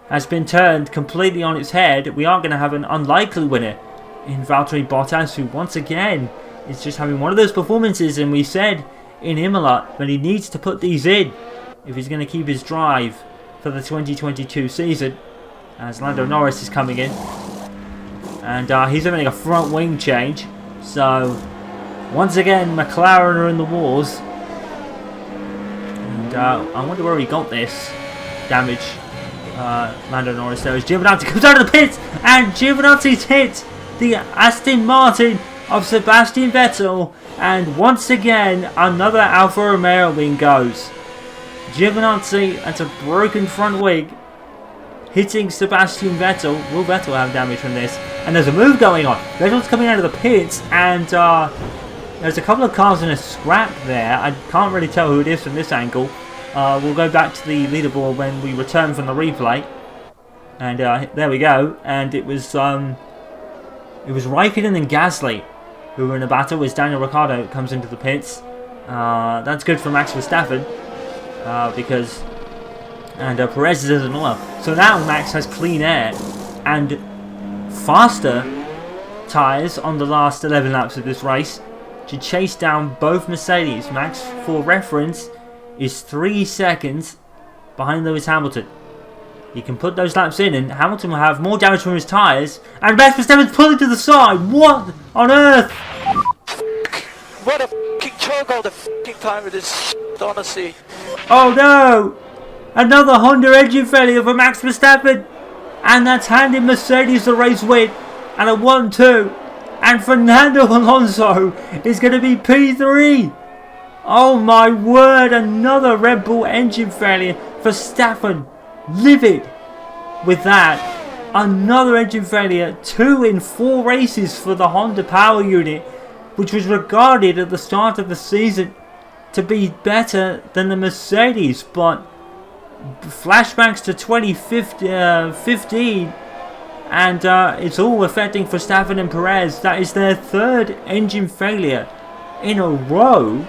has been turned completely on its head. We are going to have an unlikely winner in Valtteri Bottas, who once again is just having one of those performances, and we said in Imola that he needs to put these in if he's going to keep his drive for the 2022 season, as Lando Norris is coming in, and he's having a front wing change. So once again McLaren are in the wars, and I wonder where he got this damage. Lando Norris there as Giovinazzi comes out of the pits, and Giovinazzi's hit the Aston Martin of Sebastian Vettel, and once again another Alfa Romeo wing goes. Giovinazzi, that's a broken front wing, hitting Sebastian Vettel. Will Vettel have damage from this? And there's a move going on. Vettel's coming out of the pits, and there's a couple of cars in a scrap there. I can't really tell who it is from this angle. We'll go back to the leaderboard when we return from the replay. And there we go. And it was Raikkonen and Gasly who were in a battle as Daniel Ricciardo comes into the pits. That's good for Max Verstappen because Perez is in oil. So now Max has clean air and faster tyres on the last 11 laps of this race to chase down both Mercedes. Max, for reference, is 3 seconds behind Lewis Hamilton. He can put those laps in, and Hamilton will have more damage from his tyres. And Max Verstappen's pulling to the side. What on earth? What a f***ing choke all the f***ing time with this shit, honestly. Oh no! Another Honda engine failure for Max Verstappen. And that's handing Mercedes the race win. And a 1-2. And Fernando Alonso is going to be P3. Oh my word, another Red Bull engine failure. Verstappen livid with that. Another engine failure. 2 in 4 races for the Honda power unit, which was regarded at the start of the season to be better than the Mercedes. But flashbacks to 2015, and it's all affecting Verstappen and Perez. That is their 3rd engine failure in a row,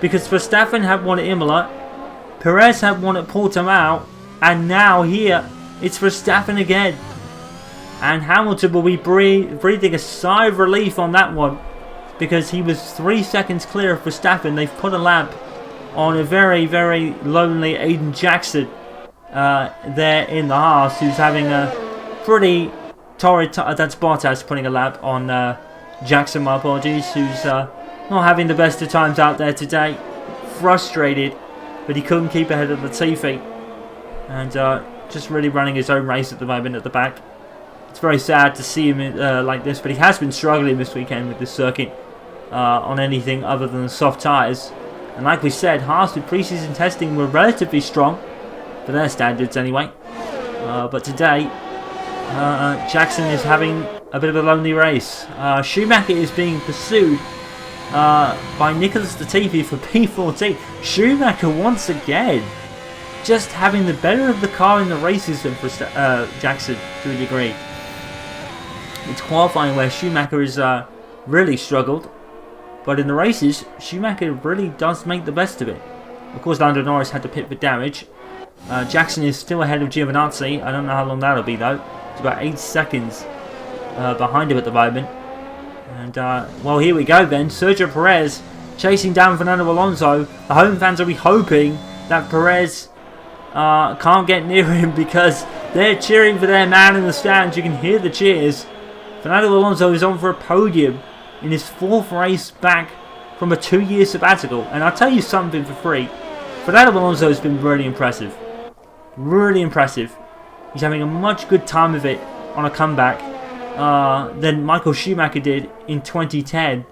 because Verstappen had one at Imola, Perez had one at Portimao, and now here it's Verstappen again. And Hamilton will be breathing a sigh of relief on that one, because he was 3 seconds clear of Verstappen. They've put a lap on a very, very lonely Aiden Jackson there in the HAAS, who's having a pretty torrid time. That's Bottas putting a lap on Jackson, my apologies, who's not having the best of times out there today. Frustrated, but he couldn't keep ahead of Latifi, and just really running his own race at the moment at the back. It's very sad to see him like this, but he has been struggling this weekend with this circuit on anything other than the soft tyres. And like we said, HAAS with pre-season testing were relatively strong, for their standards anyway. But today, Jackson is having a bit of a lonely race. Schumacher is being pursued by Nicholas Latifi for P14. Schumacher once again just having the better of the car in the races than Jackson to a degree. It's qualifying where Schumacher has really struggled, but in the races Schumacher really does make the best of it. Of course, Lando Norris had to pit for damage. Jackson is still ahead of Giovinazzi. I don't know how long that'll be though. It's about 8 seconds behind him at the moment. And well, here we go then. Sergio Perez chasing down Fernando Alonso. The home fans will be hoping that Perez can't get near him, because they're cheering for their man in the stands. You can hear the cheers. Fernando Alonso is on for a podium in his 4th race back from a 2-year sabbatical. And I'll tell you something for free. Fernando Alonso has been really impressive. Really impressive. He's having a much good time of it on a comeback than Michael Schumacher did in 2010.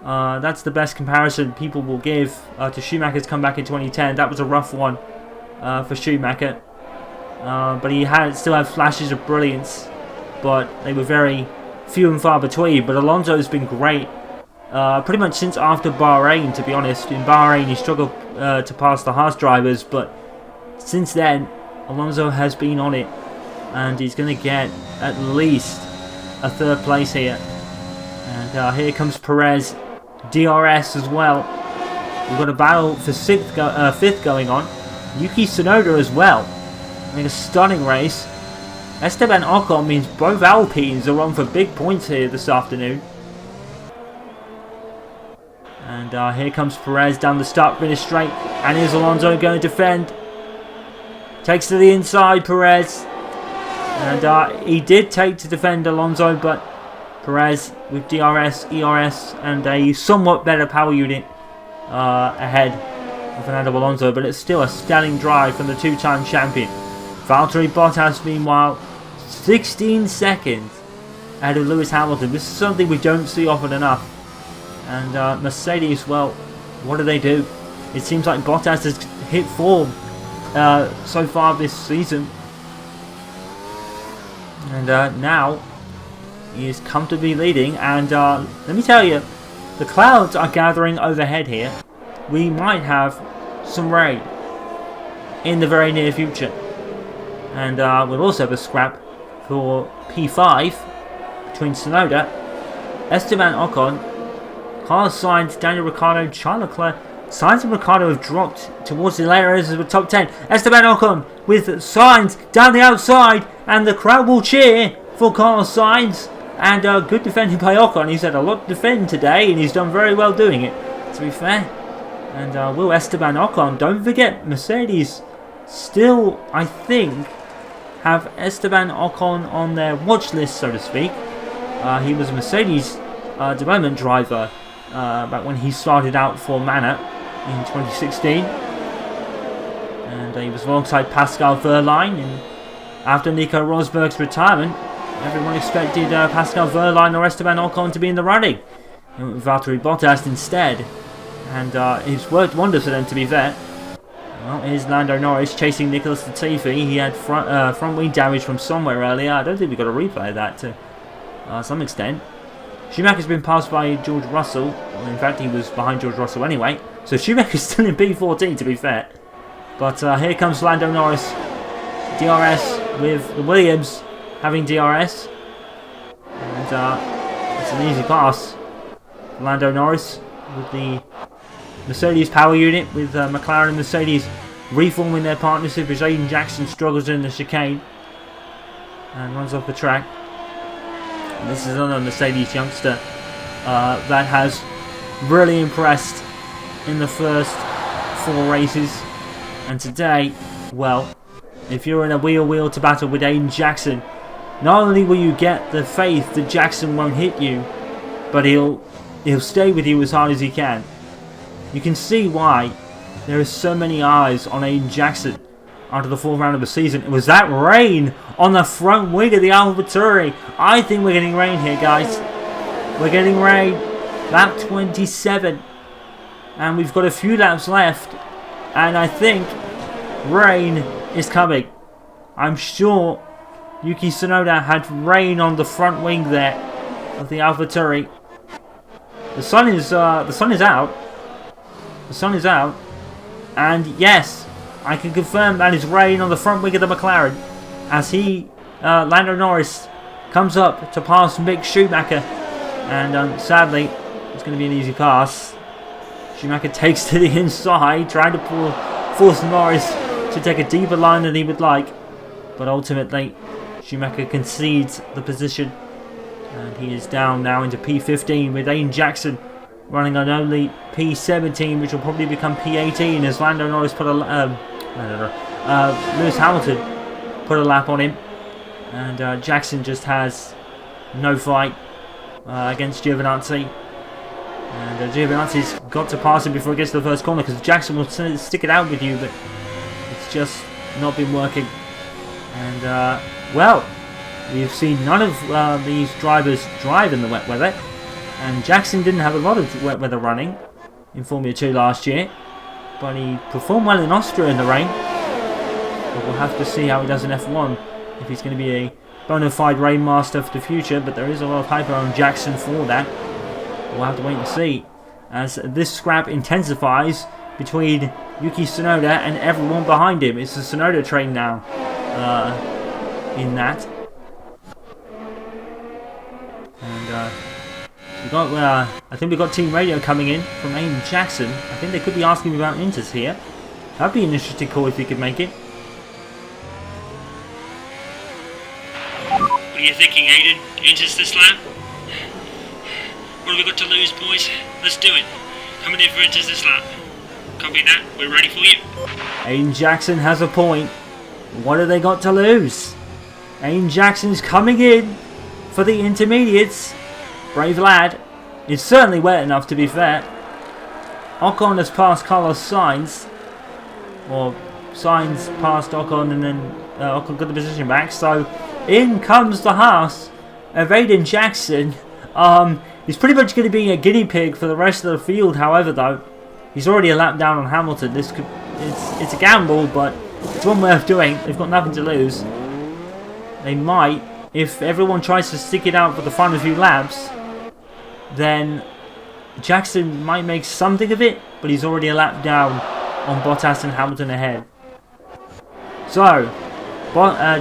That's the best comparison people will give to Schumacher's comeback in 2010. That was a rough one for Schumacher. But he still had flashes of brilliance, but they were very few and far between. But Alonso's been great pretty much since after Bahrain, to be honest. In Bahrain he struggled to pass the HAAS drivers, but since then Alonso has been on it, and he's going to get at least a 3rd place here. And here comes Perez, DRS as well. We've got a battle for 5th going on. Yuki Tsunoda as well. having a stunning race. Esteban Ocon means both Alpines are on for big points here this afternoon. And here comes Perez down the start finish straight. And here's Alonso going to defend. Takes to the inside, Perez. And he did take to defend Alonso, but Perez with DRS, ERS, and a somewhat better power unit ahead of Fernando Alonso. But it's still a stunning drive from the two-time champion. Valtteri Bottas, meanwhile, 16 seconds ahead of Lewis Hamilton. This is something we don't see often enough. And Mercedes, well, what do? It seems like Bottas has hit form so far this season. And now he is comfortably leading. And let me tell you, the clouds are gathering overhead here. We might have some rain in the very near future. And we'll also have a scrap for P5 between Tsunoda, Esteban Ocon, Carlos Sainz, Daniel Ricciardo, Charles Leclerc. Sainz and Ricciardo have dropped towards the later areas of the top 10. Esteban Ocon with Sainz down the outside, and the crowd will cheer for Carlos Sainz. And good defending by Ocon. He's had a lot to defend today, and he's done very well doing it, to be fair. And will Esteban Ocon, don't forget, Mercedes still, I think, have Esteban Ocon on their watch list, so to speak. He was a Mercedes development driver back when he started out for Manor in 2016. And he was alongside Pascal Wehrlein. And after Nico Rosberg's retirement, everyone expected Pascal Wehrlein or Esteban Ocon to be in the running. And Valtteri Bottas instead. And it's worked wonders for them, to be fair. Well, here's Lando Norris chasing Nicholas Latifi. He had front wing damage from somewhere earlier. I don't think we got a replay of that to some extent. Schumacher's been passed by George Russell. Well, in fact, he was behind George Russell anyway. So Schumacher's still in P14, to be fair. But here comes Lando Norris. DRS with the Williams having DRS. And it's an easy pass. Lando Norris with the Mercedes power unit, with McLaren and Mercedes reforming their partnership as Aiden Jackson struggles in the chicane and runs off the track. And this is another Mercedes youngster that has really impressed in the first 4 races. And today, well, if you're in a wheel to battle with Aiden Jackson, not only will you get the faith that Jackson won't hit you, but he'll stay with you as hard as he can. You can see why there are so many eyes on Aiden Jackson after the 4th round of the season. It was that rain on the front wing of the AlphaTauri. I think we're getting rain here, guys. We're getting rain. Lap 27. And we've got a few laps left. And I think rain is coming. I'm sure Yuki Tsunoda had rain on the front wing there of the AlphaTauri. The sun is out. The sun is out, and yes, I can confirm that is rain on the front wing of the McLaren as Lando Norris comes up to pass Mick Schumacher, and sadly, it's going to be an easy pass. Schumacher takes to the inside, trying to force Norris to take a deeper line than he would like, but ultimately, Schumacher concedes the position, and he is down now into P15 with Aiden Jackson running on only P17, which will probably become P18 as Lando Norris put Lewis Hamilton put a lap on him, and Jackson just has no fight against Giovinazzi, and Giovinazzi's got to pass him before he gets to the first corner because Jackson will stick it out with you, but it's just not been working. And well, we've seen none of these drivers drive in the wet weather. And Jackson didn't have a lot of wet weather running in Formula 2 last year, but he performed well in Austria in the rain. But we'll have to see how he does in F1, if he's going to be a bona fide rain master for the future, but there is a lot of hype on Jackson for that. We'll have to wait and see, as this scrap intensifies between Yuki Tsunoda and everyone behind him. It's the Tsunoda train now in that. And I think we've got team radio coming in from Aiden Jackson. I think they could be asking about Inters here. That'd be an interesting call if he could make it. are you thinking, Aiden? Enters this lap? What have we got to lose, boys? Let's do it. Coming in for enters this lap. Copy that. We're ready for you. Aiden Jackson has a point. What have they got to lose? Aiden Jackson's coming in for the intermediates. Brave lad. It's certainly wet enough, to be fair. Ocon has passed Carlos Sainz. Or Sainz passed Ocon, and then Ocon got the position back. So in comes the HAAS of Aiden Jackson. He's pretty much going to be a guinea pig for the rest of the field. However, though, he's already a lap down on Hamilton. It's a gamble, but it's one worth doing. They've got nothing to lose. They might, if everyone tries to stick it out for the final few laps, then Jackson might make something of it, but he's already a lap down on Bottas and Hamilton ahead. So,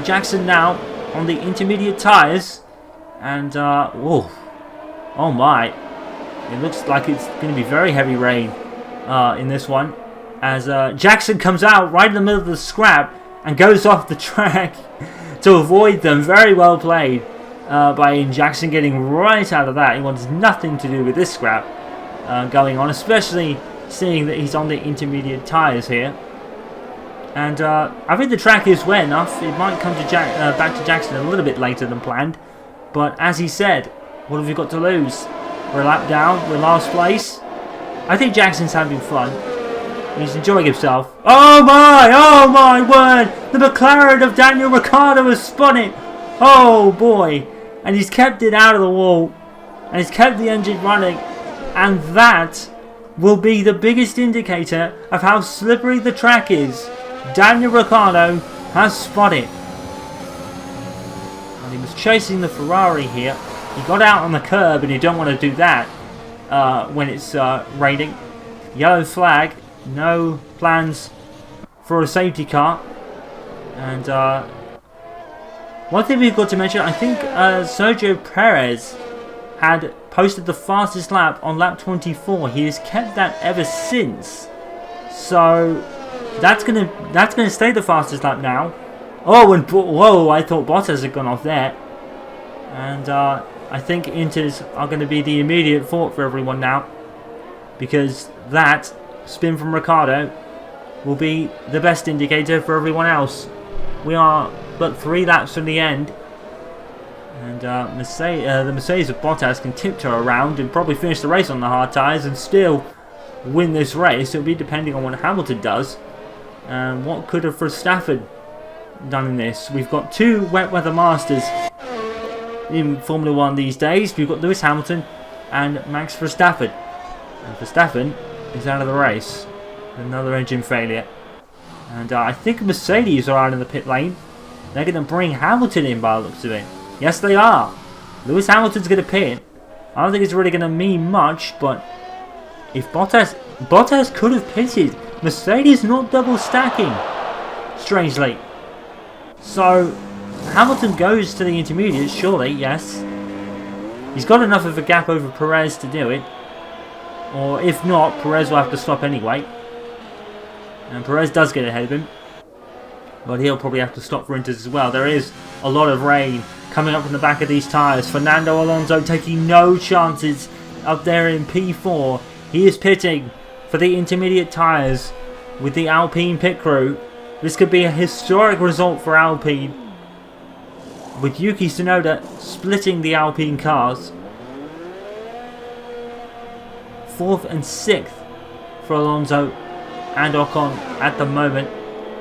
Jackson now on the intermediate tyres, and whoa, oh my, it looks like it's going to be very heavy rain in this one, as Jackson comes out right in the middle of the scrap and goes off the track to avoid them. Very well played by Aiden Jackson, getting right out of that. He wants nothing to do with this scrap going on, especially seeing that he's on the intermediate tyres here. And I think the track is wet enough. It might come to back to Jackson a little bit later than planned. But as he said, what have we got to lose? We're a lap down. We're last place. I think Jackson's having fun. He's enjoying himself. Oh my word! The McLaren of Daniel Ricciardo has spun it. Oh boy. And he's kept it out of the wall. And he's kept the engine running. And that will be the biggest indicator of how slippery the track is. Daniel Ricciardo has spun it. And he was chasing the Ferrari here. He got out on the curb, and you don't want to do that when it's raining. Yellow flag. No plans for a safety car. And one thing we've got to mention, I think Sergio Perez had posted the fastest lap on lap 24. He has kept that ever since. So that's gonna stay the fastest lap now. Oh, and whoa! I thought Bottas had gone off there. And I think Inters are going to be the immediate thought for everyone now, because that spin from Ricciardo will be the best indicator for everyone else. We are but 3 laps from the end, and the Mercedes of Bottas can tiptoe around and probably finish the race on the hard tyres and still win this race. It'll be depending on what Hamilton does and what could have Verstappen done in this. We've got 2 wet weather masters in Formula 1 these days. We've got Lewis Hamilton and Max Verstappen, and Verstappen is out of the race. Another engine failure. And I think Mercedes are out in the pit lane. They're going to bring Hamilton in by the looks of it. Yes, they are. Lewis Hamilton's going to pit. I don't think it's really going to mean much, but if Bottas could have pitted. Mercedes not double stacking, strangely. So Hamilton goes to the intermediates, surely, yes. He's got enough of a gap over Perez to do it. Or if not, Perez will have to stop anyway. And Perez does get ahead of him. But he'll probably have to stop for Inters as well. There is a lot of rain coming up from the back of these tyres. Fernando Alonso taking no chances up there in P4. He is pitting for the intermediate tyres with the Alpine pit crew. This could be a historic result for Alpine, with Yuki Tsunoda splitting the Alpine cars. 4th and 6th for Alonso and Ocon at the moment.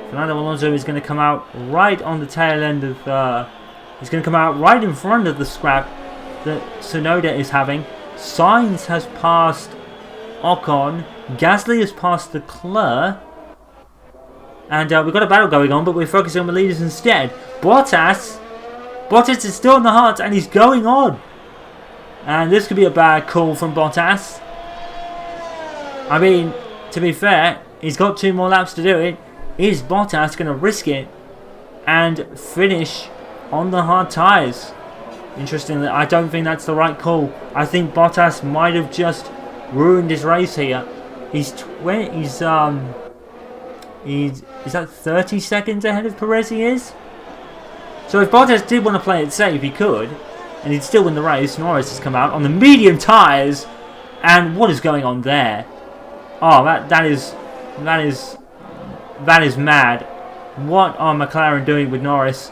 Fernando Alonso is going to come out right on the tail end of... he's going to come out right in front of the scrap that Tsunoda is having. Sainz has passed Ocon. Gasly has passed Leclerc. And we've got a battle going on, but we're focusing on the leaders instead. Bottas is still in the hunt, and he's going on. And this could be a bad call from Bottas. I mean, to be fair, he's got 2 more laps to do it. Is Bottas going to risk it and finish on the hard tyres? Interestingly, I don't think that's the right call. I think Bottas might have just ruined his race here. Is that 30 seconds ahead of Perez? He is. So if Bottas did want to play it safe, he could, and he'd still win the race. Norris has come out on the medium tyres, and what is going on there? Oh, that is mad. What are McLaren doing with Norris?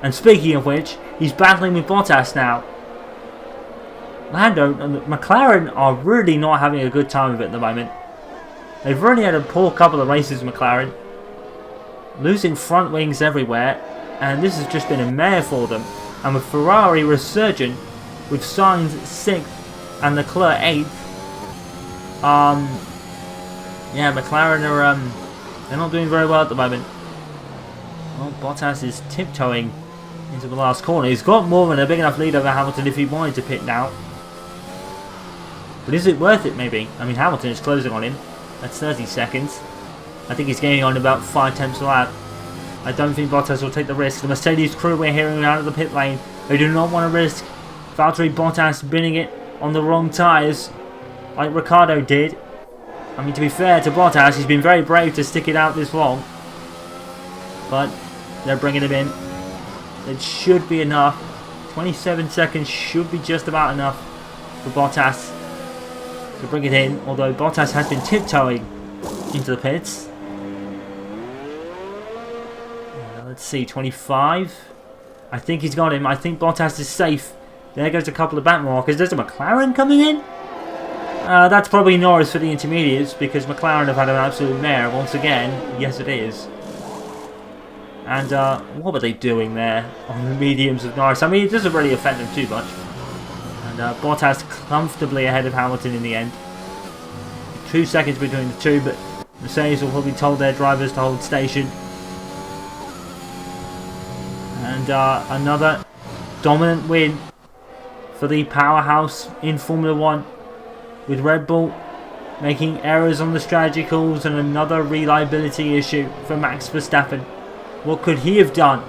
And speaking of which, he's battling with Bottas now. Lando and McLaren are really not having a good time of it at the moment. They've really had a poor couple of races, McLaren. Losing front wings everywhere, and this has just been a mare for them. And with Ferrari resurgent, with Sainz 6th and Leclerc 8th, yeah, McLaren are they're not doing very well at the moment. Well, Bottas is tiptoeing into the last corner. He's got more than a big enough lead over Hamilton if he wanted to pit now. But is it worth it, maybe? I mean, Hamilton is closing on him. That's 30 seconds. I think he's gaining on about 5 tenths a lap. I don't think Bottas will take the risk. The Mercedes crew we're hearing out of the pit lane. They do not want to risk Valtteri Bottas binning it on the wrong tyres like Ricciardo did. I mean, to be fair to Bottas, he's been very brave to stick it out this long. But they're bringing him in. It should be enough. 27 seconds should be just about enough for Bottas to bring it in. Although Bottas has been tiptoeing into the pits. Let's see, 25. I think he's got him. I think Bottas is safe. There goes a couple of back markers. There's a McLaren coming in. That's probably Norris for the intermediates because McLaren have had an absolute mare once again. Yes, it is. And what were they doing there on the mediums of Norris? I mean, it doesn't really affect them too much. And Bottas comfortably ahead of Hamilton in the end. 2 seconds between the two, but Mercedes will probably told their drivers to hold station. And another dominant win for the powerhouse in Formula 1, with Red Bull making errors on the strategy calls and another reliability issue for Max Verstappen. What could he have done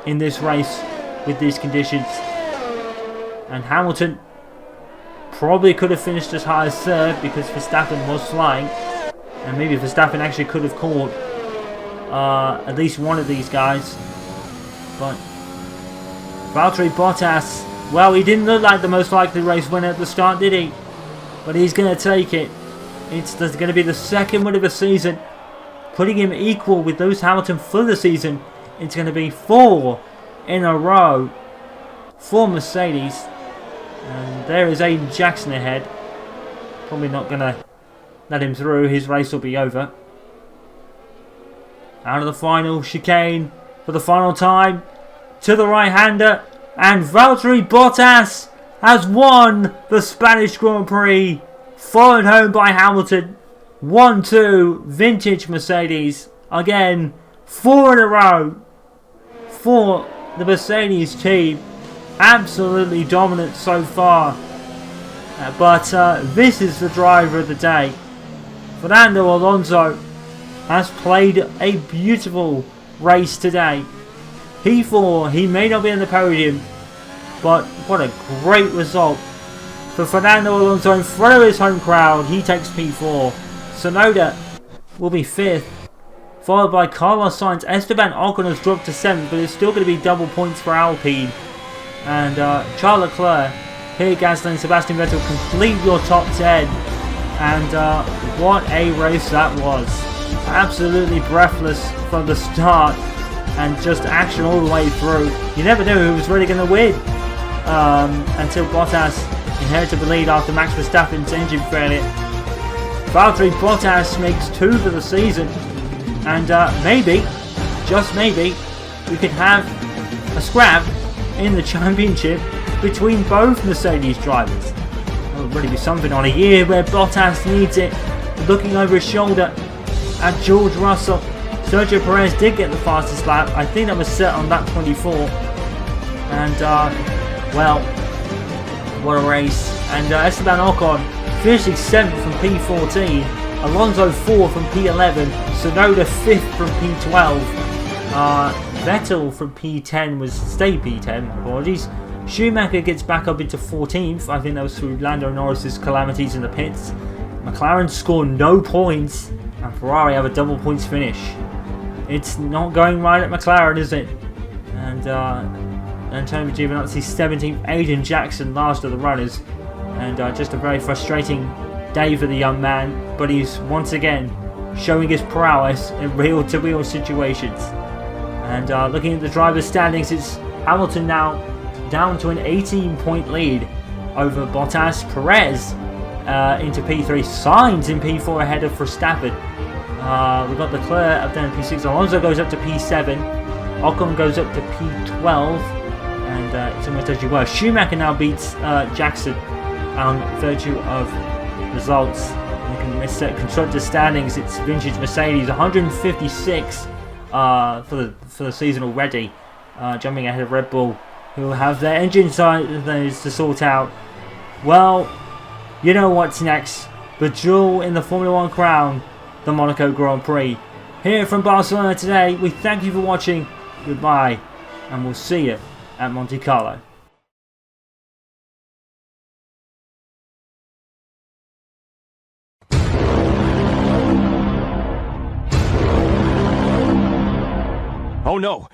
in this race with these conditions? And Hamilton probably could have finished as high as 3rd because Verstappen was flying, and maybe Verstappen actually could have caught at least one of these guys. But Valtteri Bottas, well, he didn't look like the most likely race winner at the start, did he? But he's going to take it. It's going to be the 2nd win of the season, putting him equal with Lewis Hamilton for the season. It's going to be 4 in a row for Mercedes. And there is Aiden Jackson ahead. Probably not going to let him through. His race will be over. Out of the final chicane for the final time to the right-hander, and Valtteri Bottas has won the Spanish Grand Prix, followed home by Hamilton. 1-2 vintage Mercedes. Again, 4 in a row for the Mercedes team. Absolutely dominant so far. But this is the driver of the day. Fernando Alonso has played a beautiful race today. P4, he may not be on the podium, but what a great result for Fernando Alonso in front of his home crowd. He takes P4. Tsunoda will be 5th, followed by Carlos Sainz. Esteban Ocon has dropped to 7th, but it's still going to be double points for Alpine. And Charles Leclerc, Pierre Gasly and Sebastian Vettel complete your top 10. And what a race that was. Absolutely breathless from the start, and just action all the way through. You never knew who was really going to win until Bottas inherited the lead after Max Verstappen's engine failure. Valtteri Bottas makes 2 for the season, and maybe, just maybe, we could have a scrap in the championship between both Mercedes drivers. That would really be something on a year where Bottas needs it. Looking over his shoulder at George Russell. Sergio Perez did get the fastest lap. I think that was set on lap 24. And, well, what a race. And Esteban Ocon finishing 7th from P14. Alonso 4th from P11. Tsunoda 5th from P12. Vettel from P10 was stay P10, apologies. Schumacher gets back up into 14th. I think that was through Lando Norris's calamities in the pits. McLaren score no points, and Ferrari have a double points finish. It's not going right at McLaren, is it? And and Antonio Giovinazzi 17th, Aiden Jackson last of the runners, and just a very frustrating day for the young man, but he's once again showing his prowess in wheel-to-wheel situations. And looking at the driver's standings, it's Hamilton now down to an 18-point lead over Bottas. Perez into P3, Sainz in P4 ahead of Verstappen. We've got Leclerc up there in P6, Alonso goes up to P7, Ocon goes up to P12, and it's almost as you were. Schumacher now beats Jackson on virtue of results. Looking at constructor standings, it's vintage Mercedes 156 for the season already, jumping ahead of Red Bull, who have their engine those to sort out. Well, you know what's next. The jewel in the Formula 1 crown, the Monaco Grand Prix. Here from Barcelona today, we thank you for watching. Goodbye, and we'll see you at Monte Carlo. Oh no,